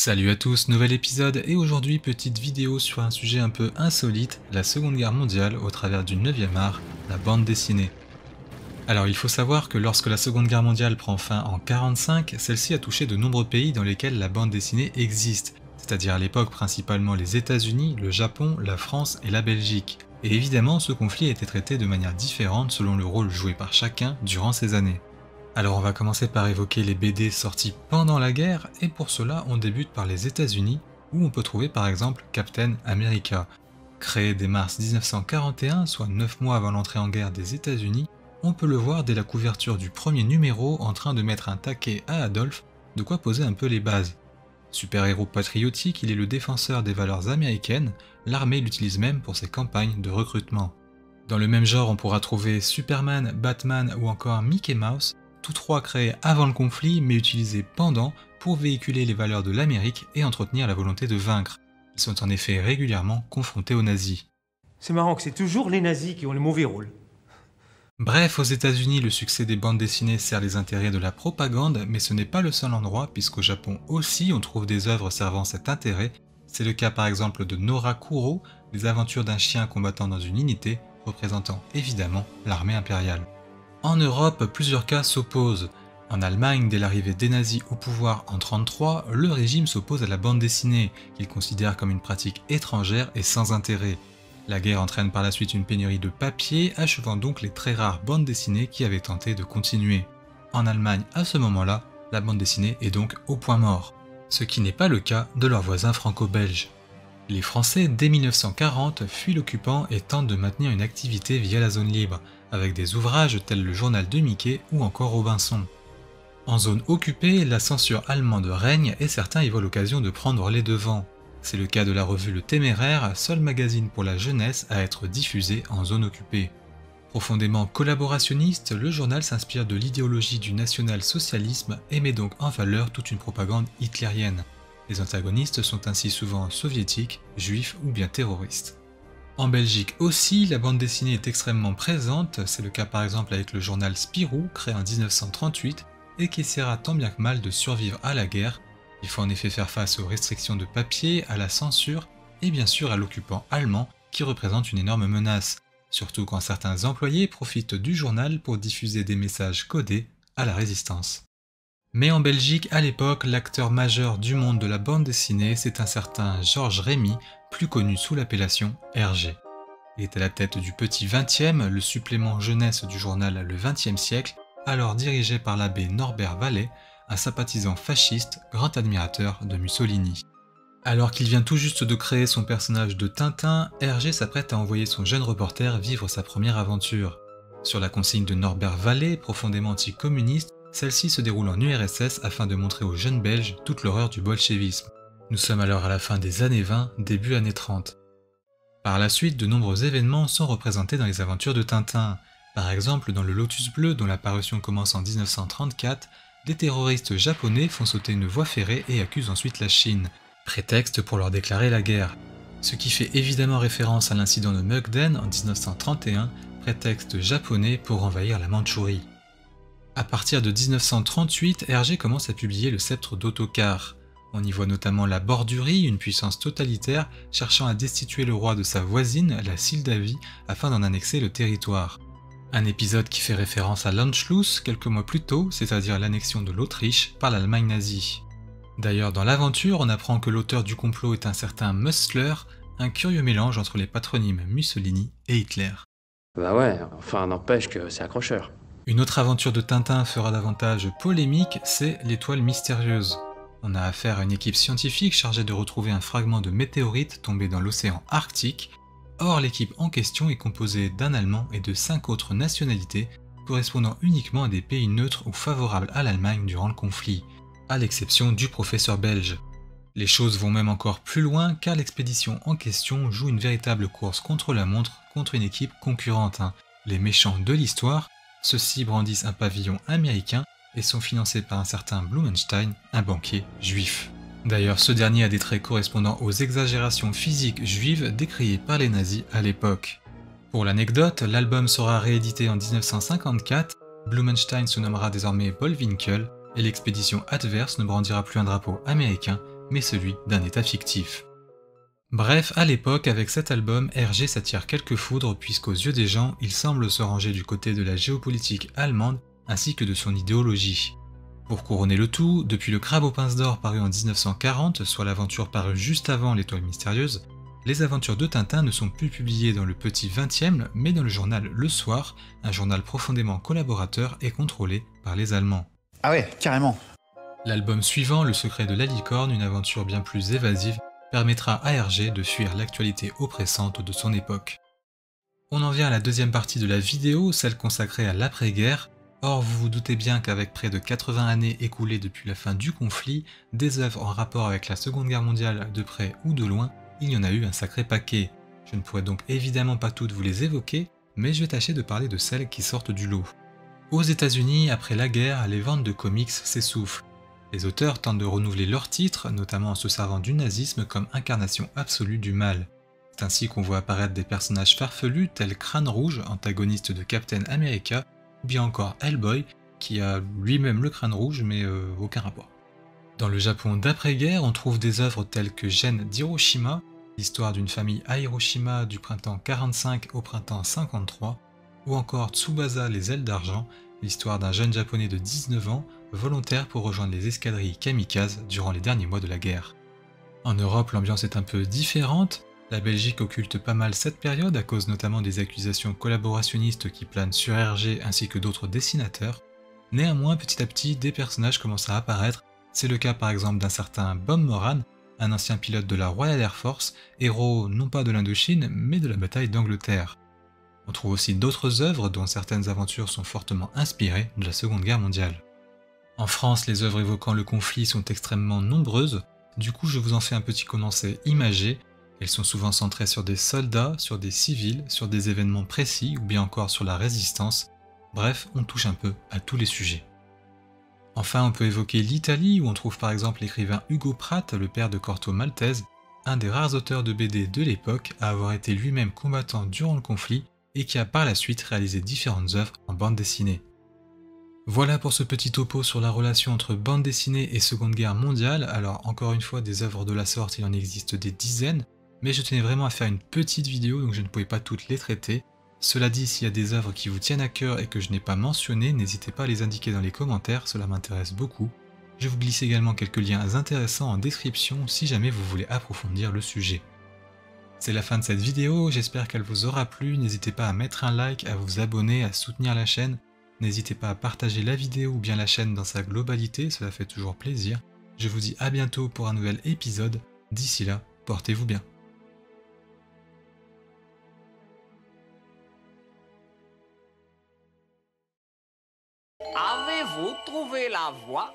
Salut à tous, nouvel épisode et aujourd'hui petite vidéo sur un sujet un peu insolite, la Seconde Guerre mondiale au travers du 9e art, la bande dessinée. Alors il faut savoir que lorsque la Seconde Guerre mondiale prend fin en 1945, celle-ci a touché de nombreux pays dans lesquels la bande dessinée existe, c'est-à-dire à l'époque principalement les États-Unis, le Japon, la France et la Belgique. Et évidemment ce conflit a été traité de manière différente selon le rôle joué par chacun durant ces années. Alors on va commencer par évoquer les BD sortis pendant la guerre, et pour cela on débute par les États-Unis, où on peut trouver par exemple Captain America. Créé dès mars 1941, soit 9 mois avant l'entrée en guerre des États-Unis, on peut le voir dès la couverture du premier numéro en train de mettre un taquet à Adolphe, de quoi poser un peu les bases. Super-héros patriotique, il est le défenseur des valeurs américaines, l'armée l'utilise même pour ses campagnes de recrutement. Dans le même genre on pourra trouver Superman, Batman ou encore Mickey Mouse, tous trois créés avant le conflit mais utilisés pendant pour véhiculer les valeurs de l'Amérique et entretenir la volonté de vaincre. Ils sont en effet régulièrement confrontés aux nazis. C'est marrant que c'est toujours les nazis qui ont le mauvais rôle. Bref, aux États-Unis, le succès des bandes dessinées sert les intérêts de la propagande, mais ce n'est pas le seul endroit puisqu'au Japon aussi on trouve des œuvres servant cet intérêt. C'est le cas par exemple de Nora Kuro, les aventures d'un chien combattant dans une unité, représentant évidemment l'armée impériale. En Europe, plusieurs cas s'opposent. En Allemagne, dès l'arrivée des nazis au pouvoir en 1933, le régime s'oppose à la bande dessinée, qu'il considère comme une pratique étrangère et sans intérêt. La guerre entraîne par la suite une pénurie de papier, achevant donc les très rares bandes dessinées qui avaient tenté de continuer. En Allemagne, à ce moment-là, la bande dessinée est donc au point mort, ce qui n'est pas le cas de leurs voisins franco-belges. Les Français, dès 1940, fuient l'occupant et tentent de maintenir une activité via la zone libre, avec des ouvrages tels le journal de Mickey ou encore Robinson. En zone occupée, la censure allemande règne et certains y voient l'occasion de prendre les devants. C'est le cas de la revue Le Téméraire, seul magazine pour la jeunesse à être diffusé en zone occupée. Profondément collaborationniste, le journal s'inspire de l'idéologie du national-socialisme et met donc en valeur toute une propagande hitlérienne. Les antagonistes sont ainsi souvent soviétiques, juifs ou bien terroristes. En Belgique aussi, la bande dessinée est extrêmement présente, c'est le cas par exemple avec le journal Spirou, créé en 1938, et qui essaiera tant bien que mal de survivre à la guerre. Il faut en effet faire face aux restrictions de papier, à la censure, et bien sûr à l'occupant allemand, qui représente une énorme menace, surtout quand certains employés profitent du journal pour diffuser des messages codés à la résistance. Mais en Belgique, à l'époque, l'acteur majeur du monde de la bande dessinée, c'est un certain Georges Rémy, plus connu sous l'appellation Hergé. Il est à la tête du Petit 20e, le supplément jeunesse du journal Le 20e siècle, alors dirigé par l'abbé Norbert Wallet, un sympathisant fasciste, grand admirateur de Mussolini. Alors qu'il vient tout juste de créer son personnage de Tintin, Hergé s'apprête à envoyer son jeune reporter vivre sa première aventure. Sur la consigne de Norbert Wallet, profondément anticommuniste, celle-ci se déroule en URSS afin de montrer aux jeunes Belges toute l'horreur du bolchevisme. Nous sommes alors à la fin des années 20, début années 30. Par la suite, de nombreux événements sont représentés dans les aventures de Tintin. Par exemple, dans le Lotus Bleu, dont la parution commence en 1934, des terroristes japonais font sauter une voie ferrée et accusent ensuite la Chine, prétexte pour leur déclarer la guerre. Ce qui fait évidemment référence à l'incident de Mukden en 1931, prétexte japonais pour envahir la Mandchourie. À partir de 1938, Hergé commence à publier le Sceptre d'Ottokar. On y voit notamment la Bordurie, une puissance totalitaire cherchant à destituer le roi de sa voisine, la Sildavie, afin d'en annexer le territoire. Un épisode qui fait référence à l'Anschluss quelques mois plus tôt, c'est-à-dire l'annexion de l'Autriche par l'Allemagne nazie. D'ailleurs, dans l'aventure, on apprend que l'auteur du complot est un certain Möstler, un curieux mélange entre les patronymes Mussolini et Hitler. Bah ouais, enfin n'empêche que c'est accrocheur. Une autre aventure de Tintin fera davantage polémique, c'est l'Étoile mystérieuse. On a affaire à une équipe scientifique chargée de retrouver un fragment de météorite tombé dans l'océan Arctique. Or, l'équipe en question est composée d'un Allemand et de 5 autres nationalités, correspondant uniquement à des pays neutres ou favorables à l'Allemagne durant le conflit, à l'exception du professeur belge. Les choses vont même encore plus loin car l'expédition en question joue une véritable course contre la montre contre une équipe concurrente. Les méchants de l'histoire, ceux-ci brandissent un pavillon américain et sont financés par un certain Blumenstein, un banquier juif. D'ailleurs, ce dernier a des traits correspondant aux exagérations physiques juives décriées par les nazis à l'époque. Pour l'anecdote, l'album sera réédité en 1954, Blumenstein se nommera désormais Bollwinkel, et l'expédition adverse ne brandira plus un drapeau américain, mais celui d'un état fictif. Bref, à l'époque, avec cet album, Hergé s'attire quelques foudres puisqu'aux yeux des gens, il semble se ranger du côté de la géopolitique allemande ainsi que de son idéologie. Pour couronner le tout, depuis Le Crabe aux pinces d'or paru en 1940, soit l'aventure parue juste avant L'Étoile mystérieuse, les aventures de Tintin ne sont plus publiées dans le petit 20e, mais dans le journal Le Soir, un journal profondément collaborateur et contrôlé par les Allemands. Ah ouais, carrément. L'album suivant, Le Secret de la licorne, une aventure bien plus évasive, permettra à Hergé de fuir l'actualité oppressante de son époque. On en vient à la deuxième partie de la vidéo, celle consacrée à l'après-guerre. Or, vous vous doutez bien qu'avec près de 80 années écoulées depuis la fin du conflit, des œuvres en rapport avec la Seconde Guerre mondiale de près ou de loin, il y en a eu un sacré paquet. Je ne pourrai donc évidemment pas toutes vous les évoquer, mais je vais tâcher de parler de celles qui sortent du lot. Aux États-Unis, après la guerre, les ventes de comics s'essoufflent. Les auteurs tentent de renouveler leurs titres, notamment en se servant du nazisme comme incarnation absolue du mal. C'est ainsi qu'on voit apparaître des personnages farfelus tels Crâne Rouge, antagoniste de Captain America, ou bien encore Hellboy, qui a lui-même le crâne rouge mais aucun rapport. Dans le Japon d'après-guerre, on trouve des œuvres telles que Gen d'Hiroshima, l'histoire d'une famille à Hiroshima du printemps 45 au printemps 53, ou encore Tsubasa les ailes d'argent, l'histoire d'un jeune japonais de 19 ans, volontaire pour rejoindre les escadrilles kamikazes durant les derniers mois de la guerre. En Europe, l'ambiance est un peu différente. La Belgique occulte pas mal cette période à cause notamment des accusations collaborationnistes qui planent sur Hergé ainsi que d'autres dessinateurs. Néanmoins, petit à petit, des personnages commencent à apparaître. C'est le cas par exemple d'un certain Bob Moran, un ancien pilote de la Royal Air Force, héros non pas de l'Indochine, mais de la bataille d'Angleterre. On trouve aussi d'autres œuvres dont certaines aventures sont fortement inspirées de la Seconde Guerre mondiale. En France, les œuvres évoquant le conflit sont extrêmement nombreuses, du coup je vous en fais un petit condensé imagé. Elles sont souvent centrées sur des soldats, sur des civils, sur des événements précis ou bien encore sur la résistance. Bref, on touche un peu à tous les sujets. Enfin, on peut évoquer l'Italie où on trouve par exemple l'écrivain Ugo Pratt, le père de Corto Maltese, un des rares auteurs de BD de l'époque à avoir été lui-même combattant durant le conflit et qui a par la suite réalisé différentes œuvres en bande dessinée. Voilà pour ce petit topo sur la relation entre bande dessinée et Seconde Guerre mondiale. Alors encore une fois, des œuvres de la sorte, il en existe des dizaines, mais je tenais vraiment à faire une petite vidéo donc je ne pouvais pas toutes les traiter. Cela dit, s'il y a des œuvres qui vous tiennent à cœur et que je n'ai pas mentionnées, n'hésitez pas à les indiquer dans les commentaires, cela m'intéresse beaucoup. Je vous glisse également quelques liens intéressants en description si jamais vous voulez approfondir le sujet. C'est la fin de cette vidéo, j'espère qu'elle vous aura plu, n'hésitez pas à mettre un like, à vous abonner, à soutenir la chaîne. N'hésitez pas à partager la vidéo ou bien la chaîne dans sa globalité, cela fait toujours plaisir. Je vous dis à bientôt pour un nouvel épisode, d'ici là, portez-vous bien. Avez-vous trouvé la voie